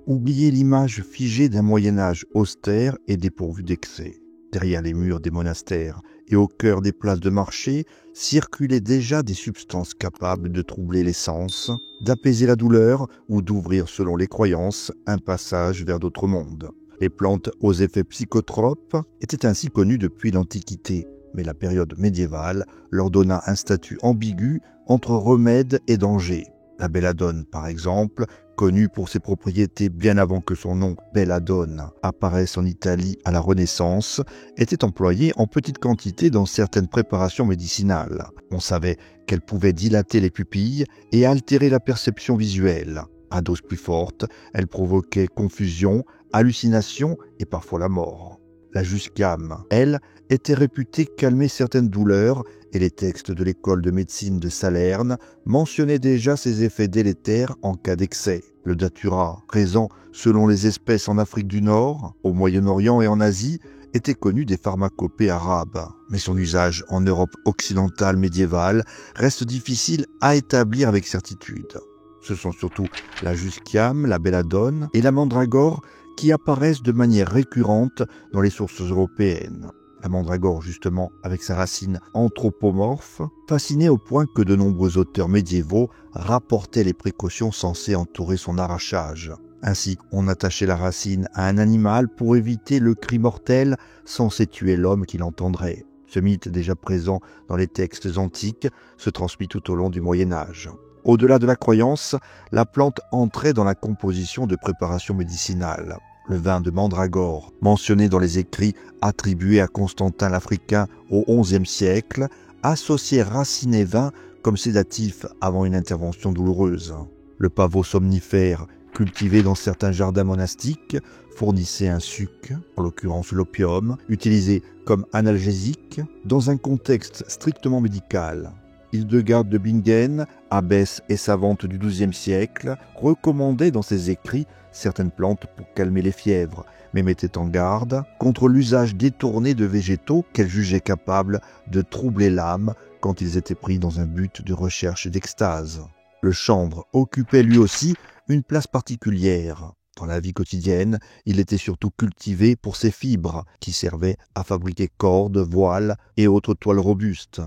Oubliez l'image figée d'un Moyen-Âge austère et dépourvu d'excès. Derrière les murs des monastères et au cœur des places de marché circulaient déjà des substances capables de troubler les sens, d'apaiser la douleur ou d'ouvrir, selon les croyances, un passage vers d'autres mondes. Les plantes aux effets psychotropes étaient ainsi connues depuis l'Antiquité, mais la période médiévale leur donna un statut ambigu entre remède et danger. La belladone, par exemple, connue pour ses propriétés bien avant que son nom, belladone, apparaisse en Italie à la Renaissance, était employée en petite quantité dans certaines préparations médicinales. On savait qu'elle pouvait dilater les pupilles et altérer la perception visuelle. À dose plus forte, elle provoquait confusion, hallucinations et parfois la mort. La jusquiame, elle, était réputée calmer certaines douleurs et les textes de l'école de médecine de Salerne mentionnaient déjà ses effets délétères en cas d'excès. Le datura, présent selon les espèces en Afrique du Nord, au Moyen-Orient et en Asie, était connu des pharmacopées arabes. Mais son usage en Europe occidentale médiévale reste difficile à établir avec certitude. Ce sont surtout la jusquiame, la belladone et la mandragore qui apparaissent de manière récurrente dans les sources européennes. La mandragore, justement, avec sa racine anthropomorphe, fascinait au point que de nombreux auteurs médiévaux rapportaient les précautions censées entourer son arrachage. Ainsi, on attachait la racine à un animal pour éviter le cri mortel censé tuer l'homme qui l'entendrait. Ce mythe, déjà présent dans les textes antiques, se transmit tout au long du Moyen-Âge. Au-delà de la croyance, la plante entrait dans la composition de préparations médicinales. Le vin de mandragore, mentionné dans les écrits attribués à Constantin l'Africain au XIe siècle, associait racines et vin comme sédatifs avant une intervention douloureuse. Le pavot somnifère, cultivé dans certains jardins monastiques, fournissait un suc, en l'occurrence l'opium, utilisé comme analgésique dans un contexte strictement médical. Hildegarde de Bingen, abbesse et savante du XIIe siècle, recommandait dans ses écrits certaines plantes pour calmer les fièvres, mais mettait en garde contre l'usage détourné de végétaux qu'elle jugeait capables de troubler l'âme quand ils étaient pris dans un but de recherche d'extase. Le chanvre occupait lui aussi une place particulière. Dans la vie quotidienne, il était surtout cultivé pour ses fibres, qui servaient à fabriquer cordes, voiles et autres toiles robustes.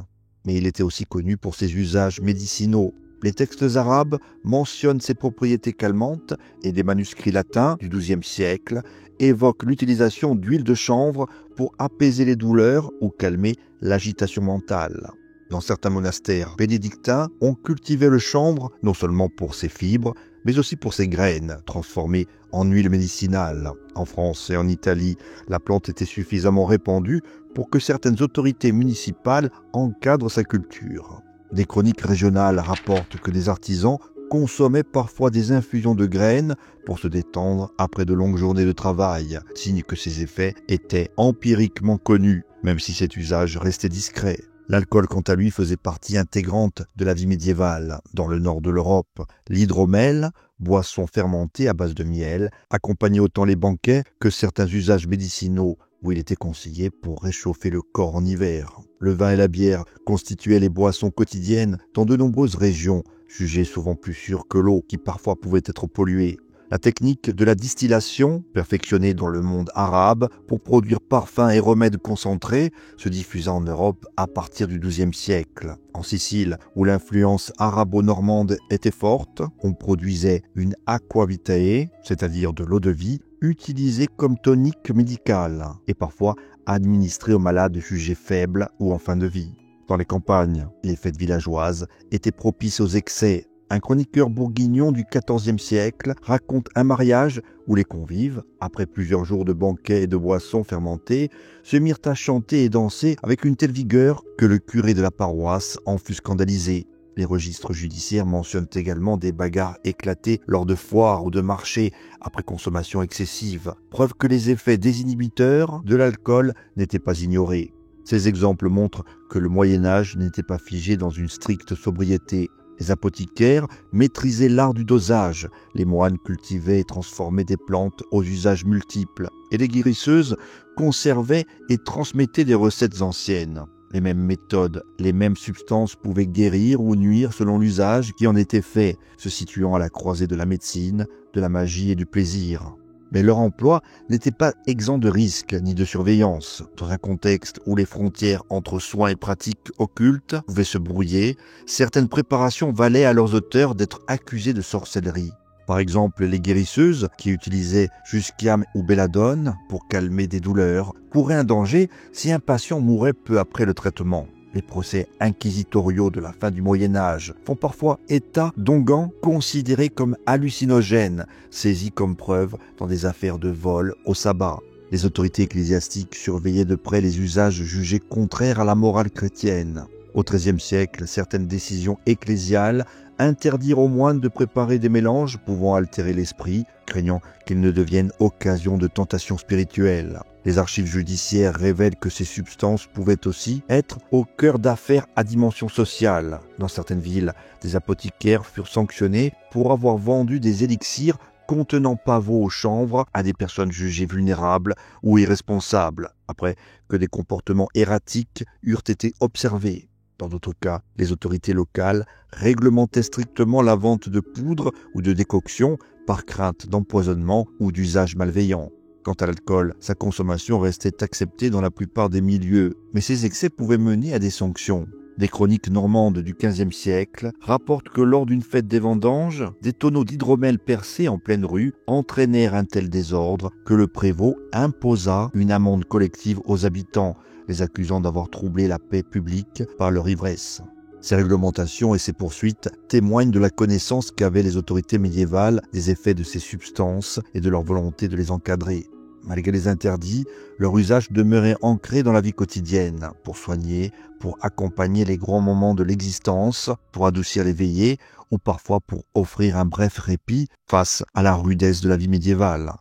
Mais il était aussi connu pour ses usages médicinaux. Les textes arabes mentionnent ses propriétés calmantes et des manuscrits latins du XIIe siècle évoquent l'utilisation d'huile de chanvre pour apaiser les douleurs ou calmer l'agitation mentale. Dans certains monastères bénédictins, on cultivait le chanvre non seulement pour ses fibres, mais aussi pour ses graines, transformées en huile médicinale. En France et en Italie, la plante était suffisamment répandue pour que certaines autorités municipales encadrent sa culture. Des chroniques régionales rapportent que des artisans consommaient parfois des infusions de graines pour se détendre après de longues journées de travail, signe que ces effets étaient empiriquement connus, même si cet usage restait discret. L'alcool, quant à lui, faisait partie intégrante de la vie médiévale. Dans le nord de l'Europe, l'hydromel, boisson fermentée à base de miel, accompagnait autant les banquets que certains usages médicinaux où il était conseillé pour réchauffer le corps en hiver. Le vin et la bière constituaient les boissons quotidiennes dans de nombreuses régions, jugées souvent plus sûres que l'eau, qui parfois pouvait être polluée. La technique de la distillation, perfectionnée dans le monde arabe pour produire parfums et remèdes concentrés, se diffusa en Europe à partir du XIIe siècle. En Sicile, où l'influence arabo-normande était forte, on produisait une aqua vitae, c'est-à-dire de l'eau de vie, utilisée comme tonique médicale et parfois administrée aux malades jugés faibles ou en fin de vie. Dans les campagnes, les fêtes villageoises étaient propices aux excès. Un chroniqueur bourguignon du XIVe siècle raconte un mariage où les convives, après plusieurs jours de banquets et de boissons fermentées, se mirent à chanter et danser avec une telle vigueur que le curé de la paroisse en fut scandalisé. Les registres judiciaires mentionnent également des bagarres éclatées lors de foires ou de marchés après consommation excessive, preuve que les effets désinhibiteurs de l'alcool n'étaient pas ignorés. Ces exemples montrent que le Moyen-Âge n'était pas figé dans une stricte sobriété. Les apothicaires maîtrisaient l'art du dosage, les moines cultivaient et transformaient des plantes aux usages multiples, et les guérisseuses conservaient et transmettaient des recettes anciennes. les mêmes méthodes, les mêmes substances pouvaient guérir ou nuire selon l'usage qui en était fait, se situant à la croisée de la médecine, de la magie et du plaisir. Mais leur emploi n'était pas exempt de risques ni de surveillance. Dans un contexte où les frontières entre soins et pratiques occultes pouvaient se brouiller, certaines préparations valaient à leurs auteurs d'être accusées de sorcellerie. Par exemple, les guérisseuses, qui utilisaient jusquiam ou belladone pour calmer des douleurs, couraient un danger si un patient mourait peu après le traitement. Les procès inquisitoriaux de la fin du Moyen-Âge font parfois état d'onguents considérés comme hallucinogènes, saisis comme preuve dans des affaires de vol au sabbat. Les autorités ecclésiastiques surveillaient de près les usages jugés contraires à la morale chrétienne. Au XIIIe siècle, certaines décisions ecclésiales interdirent aux moines de préparer des mélanges pouvant altérer l'esprit, craignant qu'ils ne deviennent occasion de tentations spirituelles. Les archives judiciaires révèlent que ces substances pouvaient aussi être au cœur d'affaires à dimension sociale. Dans certaines villes, des apothicaires furent sanctionnés pour avoir vendu des élixirs contenant pavots au chanvre à des personnes jugées vulnérables ou irresponsables, après que des comportements erratiques eurent été observés. Dans d'autres cas, les autorités locales réglementaient strictement la vente de poudre ou de décoction par crainte d'empoisonnement ou d'usage malveillant. Quant à l'alcool, sa consommation restait acceptée dans la plupart des milieux, mais ces excès pouvaient mener à des sanctions. Des chroniques normandes du XVe siècle rapportent que lors d'une fête des vendanges, des tonneaux d'hydromel percés en pleine rue entraînèrent un tel désordre que le prévôt imposa une amende collective aux habitants, les accusant d'avoir troublé la paix publique par leur ivresse. Ces réglementations et ces poursuites témoignent de la connaissance qu'avaient les autorités médiévales des effets de ces substances et de leur volonté de les encadrer. Malgré les interdits, leur usage demeurait ancré dans la vie quotidienne, pour soigner, pour accompagner les grands moments de l'existence, pour adoucir les veillées, ou parfois pour offrir un bref répit face à la rudesse de la vie médiévale.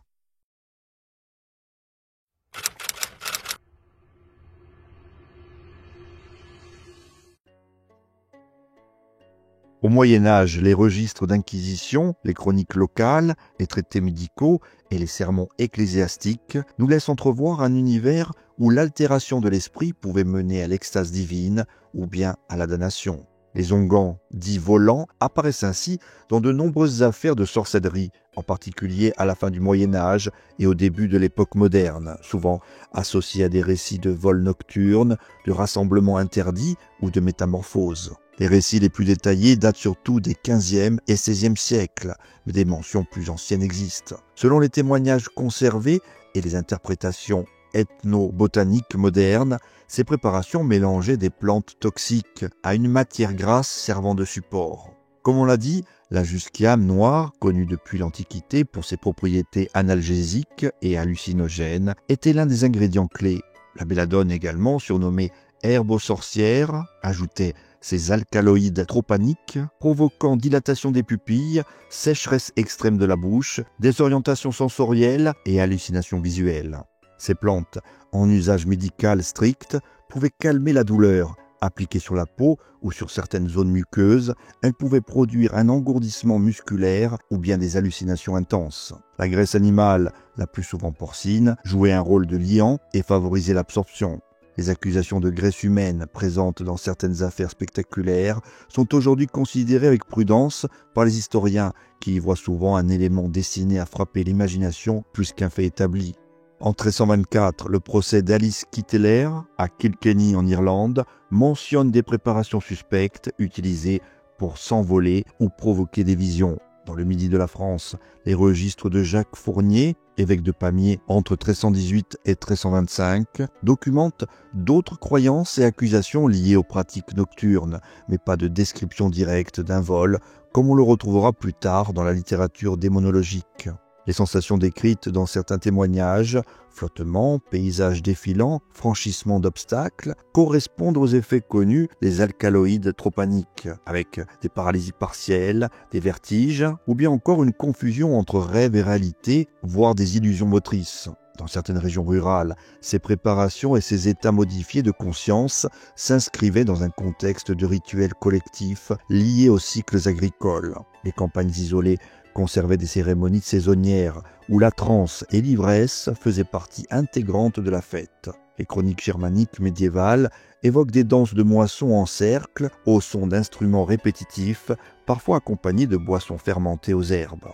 Au Moyen-Âge, les registres d'inquisition, les chroniques locales, les traités médicaux et les sermons ecclésiastiques nous laissent entrevoir un univers où l'altération de l'esprit pouvait mener à l'extase divine ou bien à la damnation. Les onguents, dits volants, apparaissent ainsi dans de nombreuses affaires de sorcellerie, en particulier à la fin du Moyen-Âge et au début de l'époque moderne, souvent associés à des récits de vols nocturnes, de rassemblements interdits ou de métamorphoses. Les récits les plus détaillés datent surtout des XVe et XVIe siècles, mais des mentions plus anciennes existent. Selon les témoignages conservés et les interprétations ethno-botaniques modernes, ces préparations mélangeaient des plantes toxiques à une matière grasse servant de support. Comme on l'a dit, la jusquiame noire, connue depuis l'Antiquité pour ses propriétés analgésiques et hallucinogènes, était l'un des ingrédients clés. La belladone également, surnommée herbe aux sorcières, ajoutait ces alcaloïdes tropaniques, provoquant dilatation des pupilles, sécheresse extrême de la bouche, désorientation sensorielle et hallucinations visuelles. Ces plantes, en usage médical strict, pouvaient calmer la douleur. Appliquées sur la peau ou sur certaines zones muqueuses, elles pouvaient produire un engourdissement musculaire ou bien des hallucinations intenses. La graisse animale, la plus souvent porcine, jouait un rôle de liant et favorisait l'absorption. Les accusations de graisse humaine présentes dans certaines affaires spectaculaires sont aujourd'hui considérées avec prudence par les historiens qui y voient souvent un élément destiné à frapper l'imagination plus qu'un fait établi. En 1324, le procès d'Alice Kitteler à Kilkenny en Irlande mentionne des préparations suspectes utilisées pour s'envoler ou provoquer des visions. Dans le midi de la France, les registres de Jacques Fournier, évêque de Pamiers entre 1318 et 1325, documentent d'autres croyances et accusations liées aux pratiques nocturnes, mais pas de description directe d'un vol, comme on le retrouvera plus tard dans la littérature démonologique. Les sensations décrites dans certains témoignages, flottement, paysages défilants, franchissement d'obstacles, correspondent aux effets connus des alcaloïdes tropaniques, avec des paralysies partielles, des vertiges, ou bien encore une confusion entre rêve et réalité, voire des illusions motrices. Dans certaines régions rurales, ces préparations et ces états modifiés de conscience s'inscrivaient dans un contexte de rituels collectifs liés aux cycles agricoles. Les campagnes isolées conservaient des cérémonies saisonnières où la transe et l'ivresse faisaient partie intégrante de la fête. Les chroniques germaniques médiévales évoquent des danses de moissons en cercle, au son d'instruments répétitifs, parfois accompagnés de boissons fermentées aux herbes.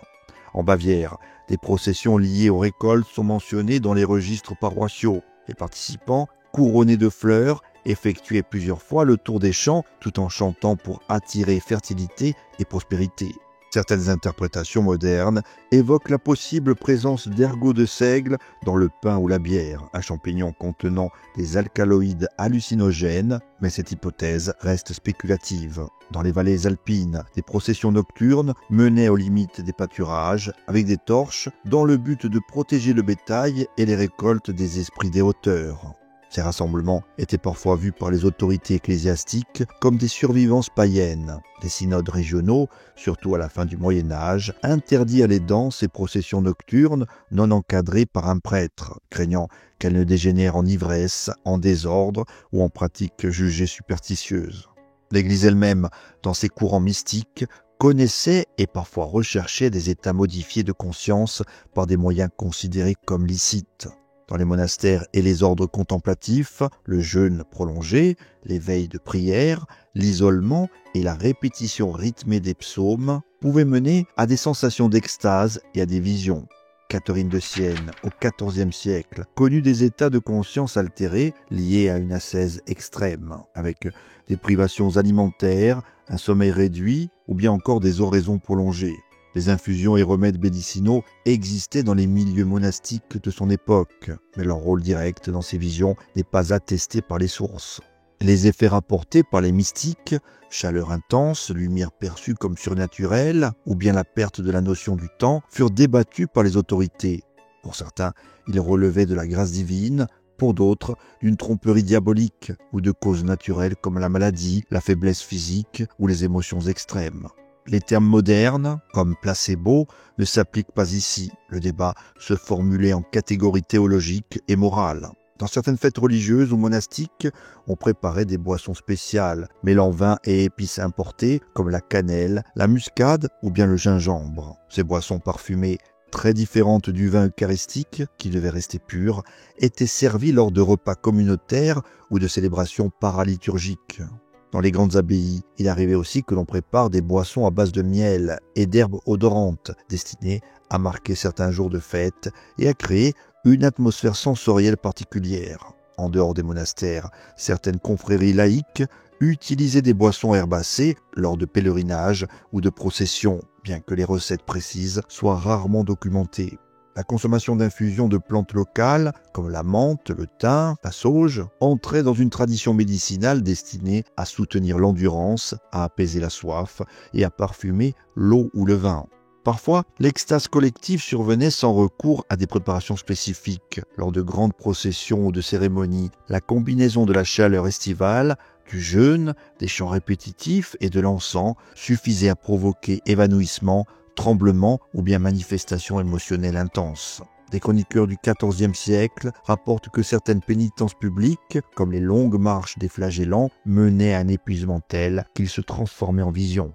En Bavière, des processions liées aux récoltes sont mentionnées dans les registres paroissiaux. Les participants, couronnés de fleurs, effectuaient plusieurs fois le tour des champs tout en chantant pour attirer fertilité et prospérité. Certaines interprétations modernes évoquent la possible présence d'ergots de seigle dans le pain ou la bière, un champignon contenant des alcaloïdes hallucinogènes, mais cette hypothèse reste spéculative. Dans les vallées alpines, des processions nocturnes menaient aux limites des pâturages avec des torches dans le but de protéger le bétail et les récoltes des esprits des hauteurs. Ces rassemblements étaient parfois vus par les autorités ecclésiastiques comme des survivances païennes. Des synodes régionaux, surtout à la fin du Moyen-Âge, interdirent les danses et processions nocturnes non encadrées par un prêtre, craignant qu'elles ne dégénèrent en ivresse, en désordre ou en pratiques jugées superstitieuses. L'Église elle-même, dans ses courants mystiques, connaissait et parfois recherchait des états modifiés de conscience par des moyens considérés comme licites. Dans les monastères et les ordres contemplatifs, le jeûne prolongé, les veilles de prière, l'isolement et la répétition rythmée des psaumes pouvaient mener à des sensations d'extase et à des visions. Catherine de Sienne, au XIVe siècle, connut des états de conscience altérés liés à une ascèse extrême, avec des privations alimentaires, un sommeil réduit ou bien encore des oraisons prolongées. Les infusions et remèdes médicinaux existaient dans les milieux monastiques de son époque, mais leur rôle direct dans ces visions n'est pas attesté par les sources. Les effets rapportés par les mystiques, chaleur intense, lumière perçue comme surnaturelle, ou bien la perte de la notion du temps, furent débattus par les autorités. Pour certains, ils relevaient de la grâce divine, pour d'autres, d'une tromperie diabolique, ou de causes naturelles comme la maladie, la faiblesse physique ou les émotions extrêmes. Les termes modernes, comme placebo, ne s'appliquent pas ici. Le débat se formulait en catégories théologiques et morales. Dans certaines fêtes religieuses ou monastiques, on préparait des boissons spéciales, mêlant vin et épices importées comme la cannelle, la muscade ou bien le gingembre. Ces boissons parfumées, très différentes du vin eucharistique, qui devait rester pur, étaient servies lors de repas communautaires ou de célébrations paraliturgiques. Dans les grandes abbayes, il arrivait aussi que l'on prépare des boissons à base de miel et d'herbes odorantes, destinées à marquer certains jours de fête et à créer une atmosphère sensorielle particulière. En dehors des monastères, certaines confréries laïques utilisaient des boissons herbacées lors de pèlerinages ou de processions, bien que les recettes précises soient rarement documentées. La consommation d'infusions de plantes locales, comme la menthe, le thym, la sauge, entrait dans une tradition médicinale destinée à soutenir l'endurance, à apaiser la soif et à parfumer l'eau ou le vin. Parfois, l'extase collective survenait sans recours à des préparations spécifiques. Lors de grandes processions ou de cérémonies, la combinaison de la chaleur estivale, du jeûne, des chants répétitifs et de l'encens suffisait à provoquer évanouissement, tremblements ou bien manifestations émotionnelles intenses. Des chroniqueurs du XIVe siècle rapportent que certaines pénitences publiques, comme les longues marches des flagellants, menaient à un épuisement tel qu'ils se transformaient en visions.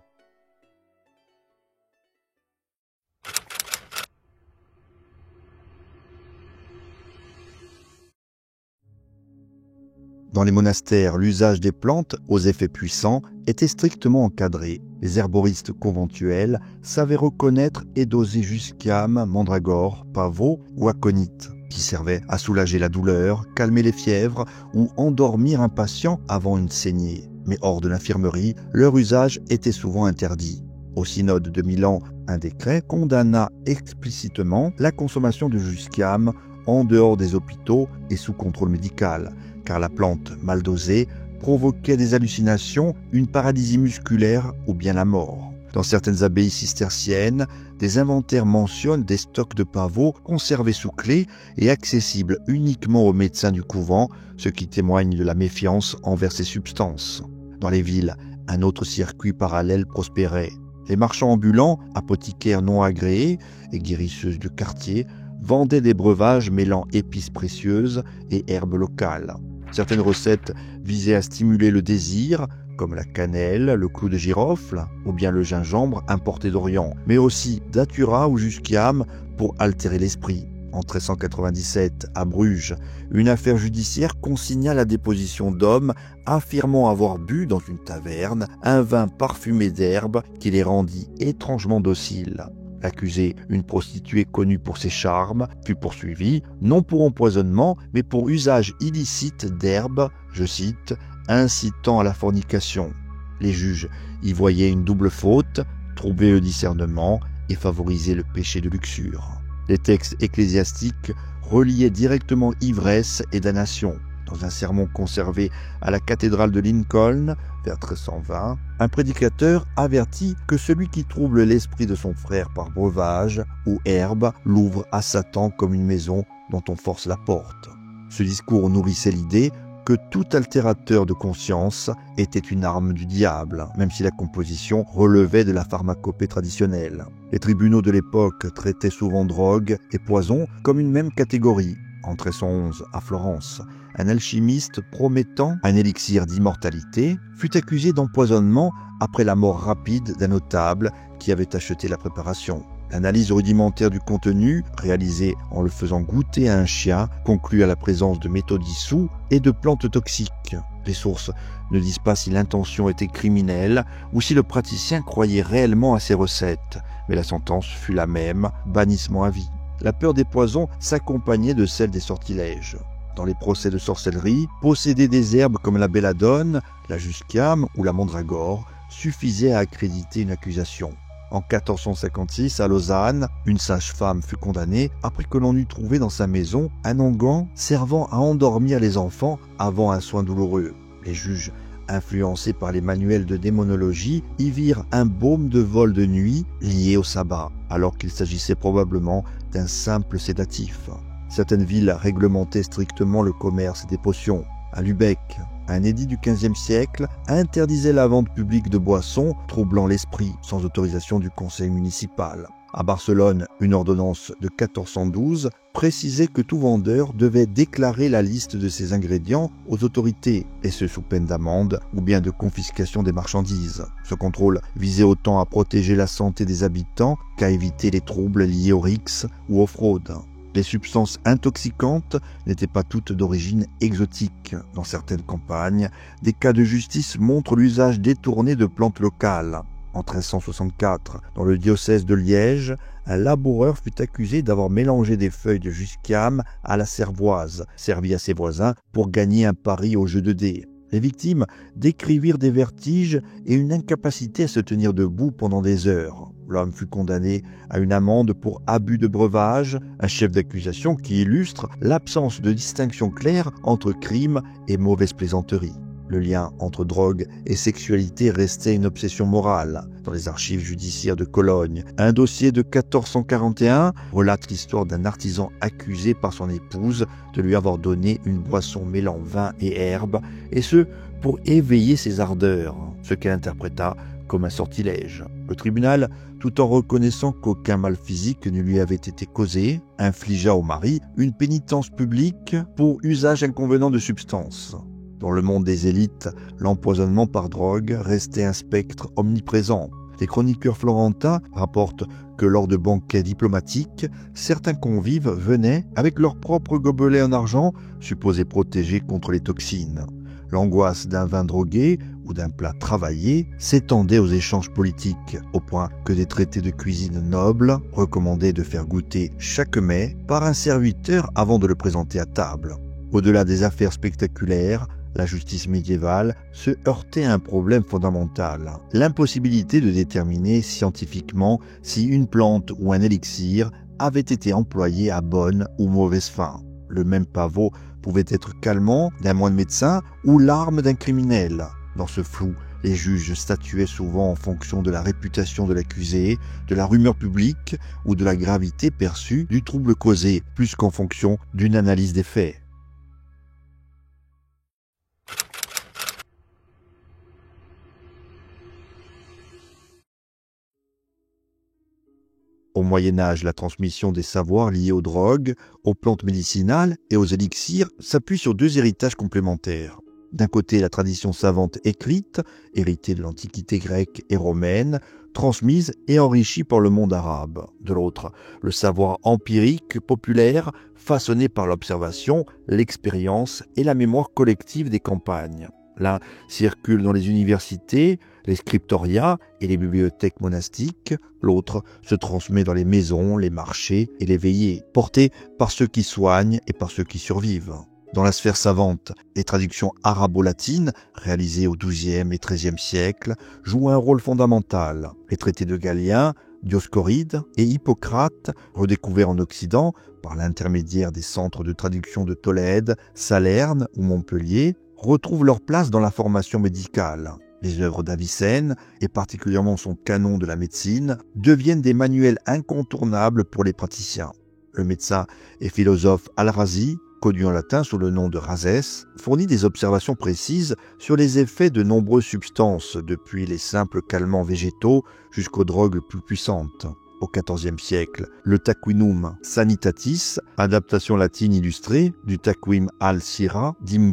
Dans les monastères, l'usage des plantes aux effets puissants était strictement encadré. Les herboristes conventuels savaient reconnaître et doser jusquiame, mandragore, pavot ou aconite, qui servaient à soulager la douleur, calmer les fièvres ou endormir un patient avant une saignée. Mais hors de l'infirmerie, leur usage était souvent interdit. Au synode de Milan, un décret condamna explicitement la consommation de jusquiame en dehors des hôpitaux et sous contrôle médical, car la plante mal dosée provoquait des hallucinations, une paralysie musculaire ou bien la mort. Dans certaines abbayes cisterciennes, des inventaires mentionnent des stocks de pavots conservés sous clé et accessibles uniquement aux médecins du couvent, ce qui témoigne de la méfiance envers ces substances. Dans les villes, un autre circuit parallèle prospérait. Les marchands ambulants, apothicaires non agréés et guérisseuses de quartier vendaient des breuvages mêlant épices précieuses et herbes locales. Certaines recettes visaient à stimuler le désir, comme la cannelle, le clou de girofle ou bien le gingembre importé d'Orient, mais aussi datura ou jusquiame pour altérer l'esprit. En 1397, à Bruges, une affaire judiciaire consigna la déposition d'hommes affirmant avoir bu dans une taverne un vin parfumé d'herbe qui les rendit étrangement dociles. L'accusé, une prostituée connue pour ses charmes, fut poursuivie, non pour empoisonnement, mais pour usage illicite d'herbes, je cite, « incitant à la fornication ». Les juges y voyaient une double faute, troubler le discernement et favoriser le péché de luxure. Les textes ecclésiastiques reliaient directement ivresse et damnation. Dans un sermon conservé à la cathédrale de Lincoln, vers 1320, un prédicateur avertit que celui qui trouble l'esprit de son frère par breuvage ou herbe l'ouvre à Satan comme une maison dont on force la porte. Ce discours nourrissait l'idée que tout altérateur de conscience était une arme du diable, même si la composition relevait de la pharmacopée traditionnelle. Les tribunaux de l'époque traitaient souvent drogue et poison comme une même catégorie. En 1311, à Florence, un alchimiste promettant un élixir d'immortalité fut accusé d'empoisonnement après la mort rapide d'un notable qui avait acheté la préparation. L'analyse rudimentaire du contenu, réalisée en le faisant goûter à un chien, conclut à la présence de métaux dissous et de plantes toxiques. Les sources ne disent pas si l'intention était criminelle ou si le praticien croyait réellement à ses recettes, mais la sentence fut la même, bannissement à vie. La peur des poisons s'accompagnait de celle des sortilèges. Dans les procès de sorcellerie, posséder des herbes comme la belladone, la jusquiame ou la mandragore suffisait à accréditer une accusation. En 1456, à Lausanne, une sage-femme fut condamnée après que l'on eut trouvé dans sa maison un onguent servant à endormir les enfants avant un soin douloureux. Les juges, influencés par les manuels de démonologie, y virent un baume de vol de nuit lié au sabbat, alors qu'il s'agissait probablement d'un simple sédatif. Certaines villes réglementaient strictement le commerce des potions. À Lübeck, un édit du XVe siècle interdisait la vente publique de boissons troublant l'esprit sans autorisation du conseil municipal. À Barcelone, une ordonnance de 1412 précisait que tout vendeur devait déclarer la liste de ses ingrédients aux autorités, et ce sous peine d'amende ou bien de confiscation des marchandises. Ce contrôle visait autant à protéger la santé des habitants qu'à éviter les troubles liés aux rixes ou aux fraudes. Les substances intoxicantes n'étaient pas toutes d'origine exotique. Dans certaines campagnes, des cas de justice montrent l'usage détourné de plantes locales. En 1364, dans le diocèse de Liège, un laboureur fut accusé d'avoir mélangé des feuilles de jusquiame à la cervoise, servie à ses voisins pour gagner un pari au jeu de dés. Les victimes décrivirent des vertiges et une incapacité à se tenir debout pendant des heures. L'homme fut condamné à une amende pour abus de breuvage, un chef d'accusation qui illustre l'absence de distinction claire entre crime et mauvaise plaisanterie. Le lien entre drogue et sexualité restait une obsession morale. Dans les archives judiciaires de Cologne, un dossier de 1441 relate l'histoire d'un artisan accusé par son épouse de lui avoir donné une boisson mêlant vin et herbe, et ce, pour éveiller ses ardeurs, ce qu'elle interpréta comme un sortilège. Le tribunal, tout en reconnaissant qu'aucun mal physique ne lui avait été causé, infligea au mari une pénitence publique pour usage inconvenant de substances. Dans le monde des élites, l'empoisonnement par drogue restait un spectre omniprésent. Les chroniqueurs florentins rapportent que lors de banquets diplomatiques, certains convives venaient avec leurs propres gobelets en argent, supposés protégés contre les toxines. L'angoisse d'un vin drogué ou d'un plat travaillé s'étendait aux échanges politiques, au point que des traités de cuisine noble recommandaient de faire goûter chaque mets par un serviteur avant de le présenter à table. Au-delà des affaires spectaculaires, la justice médiévale se heurtait à un problème fondamental, l'impossibilité de déterminer scientifiquement si une plante ou un élixir avait été employé à bonne ou mauvaise fin. Le même pavot pouvait être calmant d'un moine médecin ou l'arme d'un criminel. Dans ce flou, les juges statuaient souvent en fonction de la réputation de l'accusé, de la rumeur publique ou de la gravité perçue du trouble causé, plus qu'en fonction d'une analyse des faits. Au Moyen-Âge, la transmission des savoirs liés aux drogues, aux plantes médicinales et aux élixirs s'appuie sur deux héritages complémentaires. D'un côté, la tradition savante écrite, héritée de l'Antiquité grecque et romaine, transmise et enrichie par le monde arabe. De l'autre, le savoir empirique, populaire, façonné par l'observation, l'expérience et la mémoire collective des campagnes. L'un circule dans les universités, les scriptoria et les bibliothèques monastiques, l'autre se transmet dans les maisons, les marchés et les veillées, porté par ceux qui soignent et par ceux qui survivent. Dans la sphère savante, les traductions arabo-latines, réalisées au XIIe et XIIIe siècle, jouent un rôle fondamental. Les traités de Galien, Dioscoride et Hippocrate, redécouverts en Occident par l'intermédiaire des centres de traduction de Tolède, Salerne ou Montpellier, retrouvent leur place dans la formation médicale. Les œuvres d'Avicenne, et particulièrement son canon de la médecine, deviennent des manuels incontournables pour les praticiens. Le médecin et philosophe Al-Razi, connu en latin sous le nom de Rhazès, fournit des observations précises sur les effets de nombreuses substances, depuis les simples calmants végétaux jusqu'aux drogues plus puissantes. Au XIVe siècle, le Taquinum Sanitatis, adaptation latine illustrée du Taquim al-Sira d'Ibn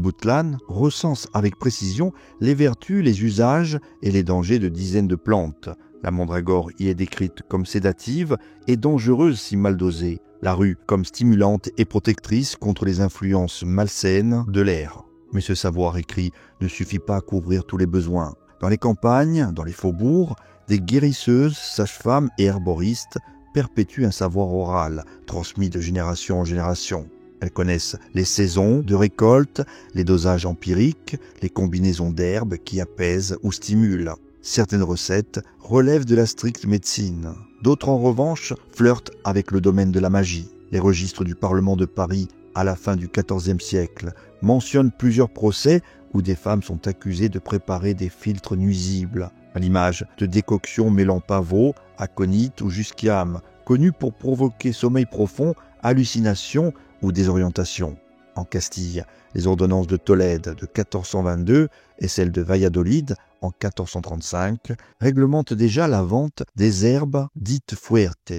recense avec précision les vertus, les usages et les dangers de dizaines de plantes. La mandragore y est décrite comme sédative et dangereuse si mal dosée. La rue comme stimulante et protectrice contre les influences malsaines de l'air. Mais ce savoir écrit ne suffit pas à couvrir tous les besoins. Dans les campagnes, dans les faubourgs, des guérisseuses, sages-femmes et herboristes perpétuent un savoir oral, transmis de génération en génération. Elles connaissent les saisons de récolte, les dosages empiriques, les combinaisons d'herbes qui apaisent ou stimulent. Certaines recettes relèvent de la stricte médecine. D'autres, en revanche, flirtent avec le domaine de la magie. Les registres du Parlement de Paris, à la fin du XIVe siècle, mentionnent plusieurs procès où des femmes sont accusées de préparer des philtres nuisibles, à l'image de décoctions mêlant pavot, aconite ou jusquiame, connues pour provoquer sommeil profond, hallucinations ou désorientation. En Castille, les ordonnances de Tolède de 1422 et celles de Valladolid en 1435 réglementent déjà la vente des herbes dites fuertes.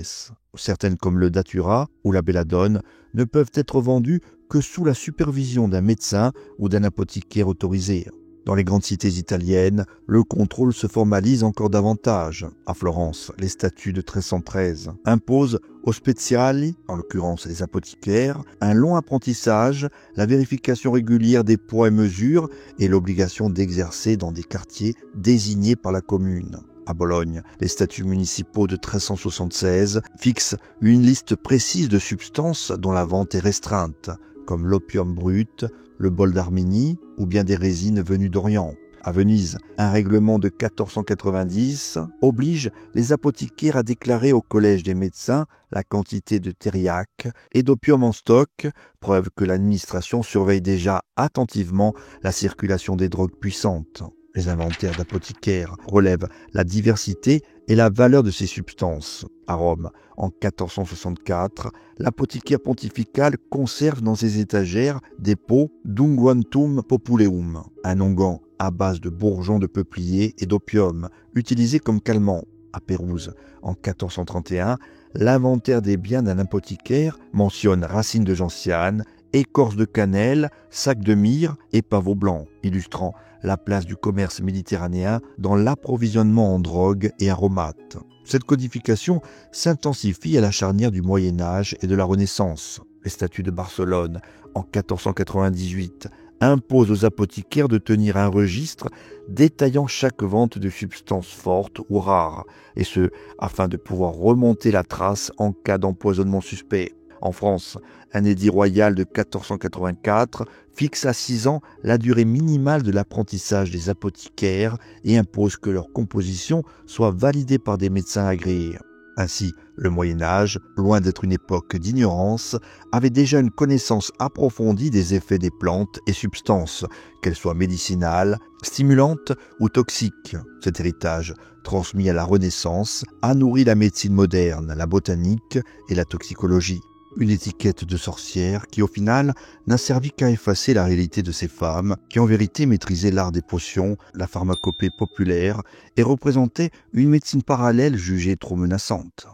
Certaines comme le datura ou la belladone ne peuvent être vendues que sous la supervision d'un médecin ou d'un apothicaire autorisé. Dans les grandes cités italiennes, le contrôle se formalise encore davantage. À Florence, les statuts de 1313 imposent aux speciali, en l'occurrence les apothicaires, un long apprentissage, la vérification régulière des poids et mesures et l'obligation d'exercer dans des quartiers désignés par la commune. À Bologne, les statuts municipaux de 1376 fixent une liste précise de substances dont la vente est restreinte, comme l'opium brut, le bol d'Arménie ou bien des résines venues d'Orient. À Venise, un règlement de 1490 oblige les apothicaires à déclarer au collège des médecins la quantité de thériaque et d'opium en stock, preuve que l'administration surveille déjà attentivement la circulation des drogues puissantes. Les inventaires d'apothicaires relèvent la diversité et la valeur de ces substances. À Rome, en 1464, l'apothicaire pontifical conserve dans ses étagères des pots d'unguentum populeum, un onguent à base de bourgeons de peuplier et d'opium, utilisé comme calmant. À Pérouse, en 1431, l'inventaire des biens d'un apothicaire mentionne racines de gentiane, écorce de cannelle, sac de myrrhe et pavot blanc, illustrant la place du commerce méditerranéen dans l'approvisionnement en drogues et aromates. Cette codification s'intensifie à la charnière du Moyen-Âge et de la Renaissance. Les statuts de Barcelone, en 1498, imposent aux apothicaires de tenir un registre détaillant chaque vente de substances fortes ou rares, et ce, afin de pouvoir remonter la trace en cas d'empoisonnement suspect. En France, un édit royal de 1484 fixe à 6 ans la durée minimale de l'apprentissage des apothicaires et impose que leur composition soit validée par des médecins agréés. Ainsi, le Moyen-Âge, loin d'être une époque d'ignorance, avait déjà une connaissance approfondie des effets des plantes et substances, qu'elles soient médicinales, stimulantes ou toxiques. Cet héritage, transmis à la Renaissance, a nourri la médecine moderne, la botanique et la toxicologie. Une étiquette de sorcière qui, au final, n'a servi qu'à effacer la réalité de ces femmes qui, en vérité, maîtrisaient l'art des potions, la pharmacopée populaire et représentaient une médecine parallèle jugée trop menaçante.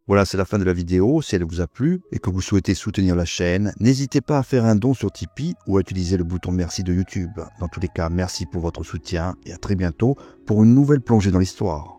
Voilà, c'est la fin de la vidéo. Si elle vous a plu et que vous souhaitez soutenir la chaîne, n'hésitez pas à faire un don sur Tipeee ou à utiliser le bouton merci de YouTube. Dans tous les cas, merci pour votre soutien et à très bientôt pour une nouvelle plongée dans l'histoire.